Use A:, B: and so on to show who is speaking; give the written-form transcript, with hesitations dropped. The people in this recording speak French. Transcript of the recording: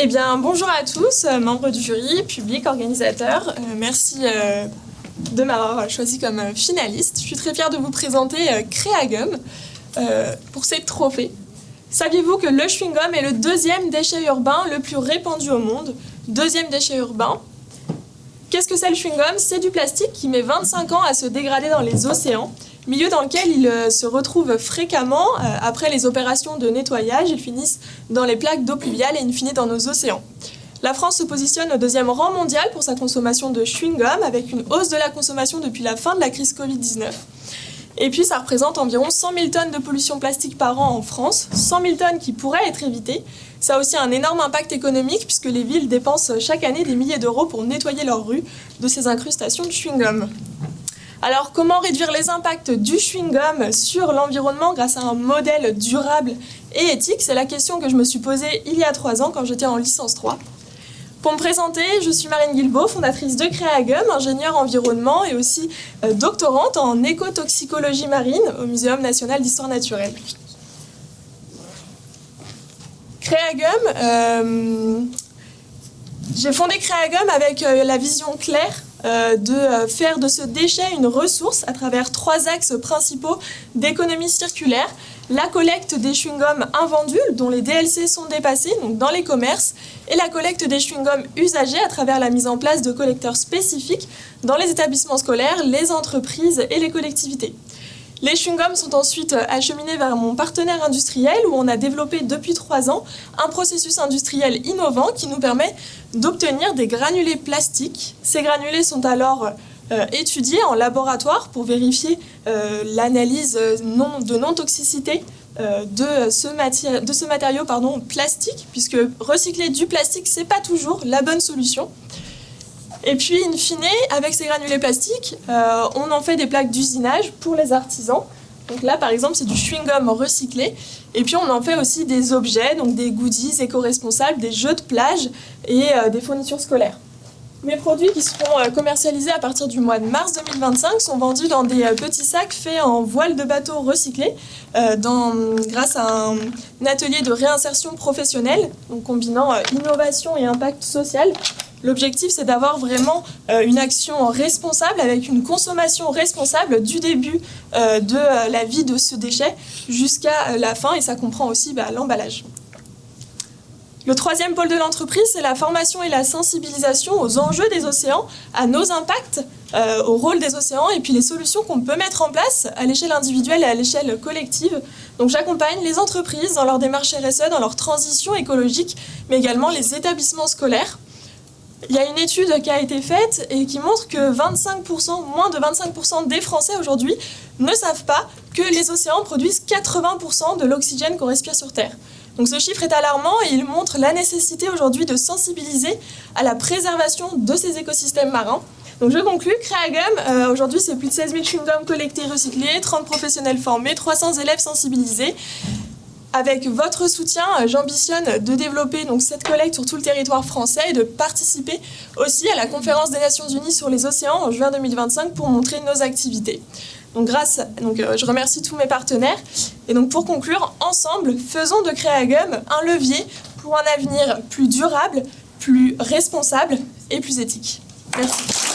A: Eh bien, bonjour à tous, membres du jury, public, organisateurs. Merci de m'avoir choisi comme finaliste. Je suis très fière de vous présenter Créagum pour ces trophées. Saviez-vous que le chewing-gum est le deuxième déchet urbain le plus répandu au monde? Deuxième déchet urbain. Qu'est-ce que c'est le chewing-gum? C'est du plastique qui met 25 ans à se dégrader dans les océans, milieu dans lequel il se retrouve fréquemment après les opérations de nettoyage. Ils finissent dans les plaques d'eau pluviale et in fine dans nos océans. La France se positionne au deuxième rang mondial pour sa consommation de chewing-gum, avec une hausse de la consommation depuis la fin de la crise Covid-19. Et puis ça représente environ 100 000 tonnes de pollution plastique par an en France, 100 000 tonnes qui pourraient être évitées. Ça a aussi un énorme impact économique puisque les villes dépensent chaque année des milliers d'euros pour nettoyer leurs rues de ces incrustations de chewing-gum. Alors comment réduire les impacts du chewing-gum sur l'environnement grâce à un modèle durable et éthique? C'est la question que je me suis posée il y a 3 ans quand j'étais en licence 3. Pour me présenter, je suis Marine Guilbeault, fondatrice de Créagum, ingénieure environnement et aussi doctorante en écotoxicologie marine au Muséum national d'histoire naturelle. Créagum, j'ai fondé Créagum avec la vision claire de faire de ce déchet une ressource à travers 3 axes principaux d'économie circulaire. La collecte des chewing-gums invendus, dont les DLC sont dépassés, donc dans les commerces, et la collecte des chewing-gums usagés à travers la mise en place de collecteurs spécifiques dans les établissements scolaires, les entreprises et les collectivités. Les chewing-gums sont ensuite acheminés vers mon partenaire industriel où on a développé depuis 3 ans un processus industriel innovant qui nous permet d'obtenir des granulés plastiques. Ces granulés sont alors étudiés en laboratoire pour vérifier l'analyse de non-toxicité de ce matériau plastique, puisque recycler du plastique, c'est pas toujours la bonne solution. Et puis, in fine, avec ces granulés plastiques, on en fait des plaques d'usinage pour les artisans. Donc là, par exemple, c'est du chewing-gum recyclé. Et puis, on en fait aussi des objets, donc des goodies éco-responsables, des jeux de plage et des fournitures scolaires. Mes produits qui seront commercialisés à partir du mois de mars 2025 sont vendus dans des petits sacs faits en voile de bateau recyclés grâce à un atelier de réinsertion professionnelle, donc combinant innovation et impact social. L'objectif, c'est d'avoir vraiment une action responsable avec une consommation responsable du début de la vie de ce déchet jusqu'à la fin, et ça comprend aussi l'emballage. Le 3e pôle de l'entreprise, c'est la formation et la sensibilisation aux enjeux des océans, à nos impacts, au rôle des océans et puis les solutions qu'on peut mettre en place à l'échelle individuelle et à l'échelle collective. Donc j'accompagne les entreprises dans leur démarche RSE, dans leur transition écologique, mais également les établissements scolaires. Il y a une étude qui a été faite et qui montre que moins de 25% des Français aujourd'hui ne savent pas que les océans produisent 80% de l'oxygène qu'on respire sur Terre. Donc ce chiffre est alarmant et il montre la nécessité aujourd'hui de sensibiliser à la préservation de ces écosystèmes marins. Donc je conclus, Créagum, aujourd'hui c'est plus de 16 000 chewing-gums collectés et recyclés, 30 professionnels formés, 300 élèves sensibilisés. Avec votre soutien, j'ambitionne de développer cette collecte sur tout le territoire français et de participer aussi à la conférence des Nations Unies sur les océans en juin 2025 pour montrer nos activités. Je remercie tous mes partenaires. Et donc pour conclure, ensemble, faisons de Créagum un levier pour un avenir plus durable, plus responsable et plus éthique. Merci.